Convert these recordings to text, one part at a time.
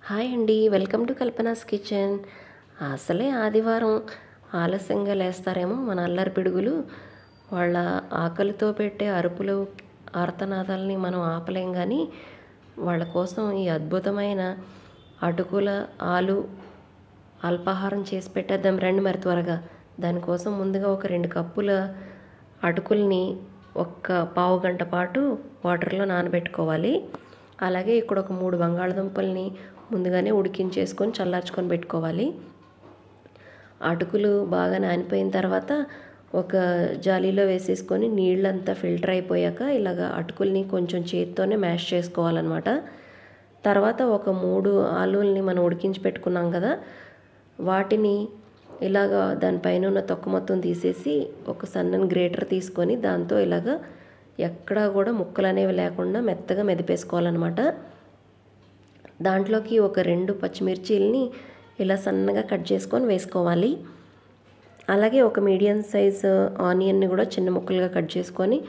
Hi అండి, welcome to Kalpana's kitchen. అసలే ఆదివారం ఆలస్యంగా లేస్తారేమో మన అల్లరి పిడుగులు. వాళ్ళ ఆకలితో పెట్టే అరుపులు ఆర్తనాదాలని మనం ఆపలేం, కానీ వాళ్ళ కోసం ఈ అద్భుతమైన అటుకుల ఆలు అల్పాహారం చేసి పెట్టేద్దాం రండి మరి త్వరగా. దానికోసం ముందుగా ఒక 2 కప్పుల అటుకుల్ని ఒక్క పావు గంట పాటు వాటర్లో నానబెట్టుకోవాలి. అలాగే ఇక్కడ ఒక 3 బంగాళదుంపల్ని ముందుగానే ఉడికించేసుకొని చల్లార్చుకొని పెట్టుకోవాలి. అటుకులు బాగా నానిపోయిన తర్వాత ఒక జాలీలో వేసేసుకొని నీళ్ళంతా ఫిల్టర్ అయిపోయాక ఇలాగ అటుకుల్ని కొంచెం చేత్తోనే మ్యాష్ చేసుకోవాలన్నమాట. తర్వాత ఒక 3 ఆలుల్ని మనం ఉడికించి పెట్టుకున్నాం కదా, వాటిని ఇలాగ దానిపైన ఉన్న తొక్క మొత్తం తీసేసి ఒక సన్నని గ్రేటర్ తీసుకొని దాంతో ఇలాగ ఎక్కడా కూడా ముక్కలు అనేవి లేకుండా మెత్తగా మెదిపేసుకోవాలన్నమాట. దాంట్లోకి ఒక 2 పచ్చిమిర్చీలని ఇలా సన్నగా కట్ చేసుకొని వేసుకోవాలి. అలాగే ఒక మీడియం సైజ్ ఆనియన్ని కూడా చిన్న ముక్కలుగా కట్ చేసుకొని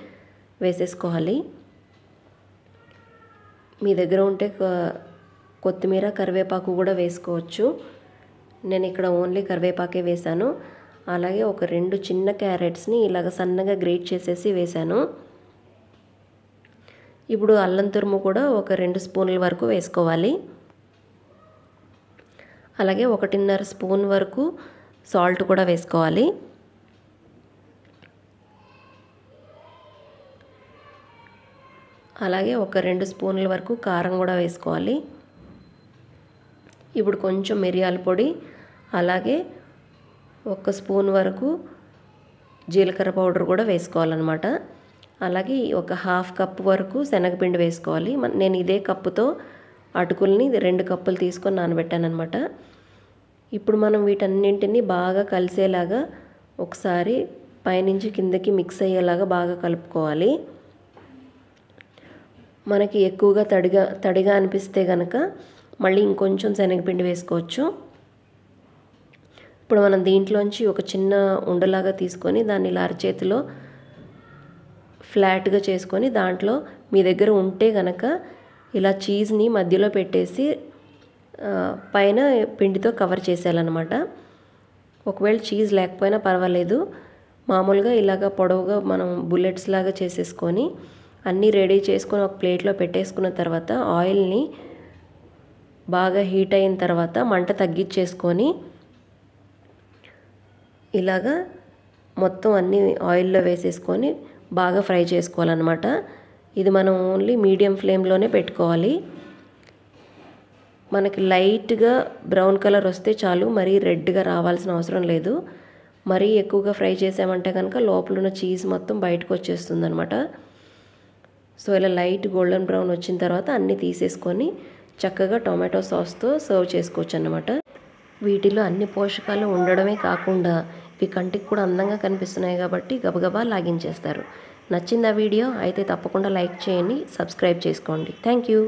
వేసేసుకోవాలి. మీ దగ్గర ఉంటే కొత్తిమీర కరివేపాకు కూడా వేసుకోవచ్చు. నేను ఇక్కడ ఓన్లీ కరివేపాకే వేశాను. అలాగే ఒక 2 చిన్న క్యారెట్స్ని ఇలాగ సన్నగా గ్రేట్ చేసేసి వేశాను. ఇప్పుడు అల్లం తురుము కూడా ఒక 2 స్పూన్ల వరకు వేసుకోవాలి. అలాగే 1.5 స్పూన్ వరకు సాల్ట్ కూడా వేసుకోవాలి. అలాగే ఒక 2 స్పూన్ల వరకు కారం కూడా వేసుకోవాలి. ఇప్పుడు కొంచెం మిరియాల పొడి, అలాగే 1 స్పూన్ వరకు జీలకర్ర పౌడర్ కూడా వేసుకోవాలన్నమాట. అలాగే ఒక 1/2 కప్ వరకు శనగపిండి వేసుకోవాలి. నేను ఇదే కప్పుతో అటుకుల్ని 2 కప్పులు తీసుకొని నానబెట్టానమాట. ఇప్పుడు మనం వీటన్నింటినీ బాగా కలిసేలాగా ఒకసారి పైనుంచి కిందకి మిక్స్ అయ్యేలాగా బాగా కలుపుకోవాలి. మనకి ఎక్కువగా తడిగా అనిపిస్తే కనుక మళ్ళీ ఇంకొంచెం శనగపిండి వేసుకోవచ్చు. ఇప్పుడు మనం దీంట్లోంచి ఒక చిన్న ఉండలాగా తీసుకొని దాన్ని ఇలా అరచేతిలో ఫ్లాట్గా చేసుకొని దాంట్లో మీ దగ్గర ఉంటే కనుక ఇలా చీజ్ని మధ్యలో పెట్టేసి పైన పిండితో కవర్ చేసేయాలన్నమాట. ఒకవేళ చీజ్ లేకపోయినా పర్వాలేదు, మామూలుగా ఇలాగ పొడవుగా మనం బుల్లెట్స్ లాగా చేసేసుకొని అన్నీ రెడీ చేసుకొని ఒక ప్లేట్లో పెట్టేసుకున్న తర్వాత ఆయిల్ని బాగా హీట్ అయిన తర్వాత మంట తగ్గించేసుకొని ఇలాగా మొత్తం అన్నీ ఆయిల్లో వేసేసుకొని బాగా ఫ్రై చేసుకోవాలన్నమాట. ఇది మనం ఓన్లీ మీడియం ఫ్లేమ్లోనే పెట్టుకోవాలి. మనకి లైట్గా బ్రౌన్ కలర్ వస్తే చాలు, మరీ రెడ్గా రావాల్సిన అవసరం లేదు. మరీ ఎక్కువగా ఫ్రై చేసామంటే కనుక లోపల ఉన్న చీజ్ మొత్తం బయటకు వచ్చేస్తుంది అనమాట. సో ఇలా లైట్ గోల్డెన్ బ్రౌన్ వచ్చిన తర్వాత అన్నీ తీసేసుకొని చక్కగా టొమాటో సాస్తో సర్వ్ చేసుకోవచ్చు అన్నమాట. వీటిలో అన్ని పోషకాలు ఉండడమే కాకుండా ఇవి కంటికి కూడా అందంగా కనిపిస్తున్నాయి కాబట్టి గబగబా లాగించేస్తారు. నచ్చిందా వీడియో? అయితే తప్పకుండా లైక్ చేయండి, సబ్స్క్రైబ్ చేసుకోండి. Thank you.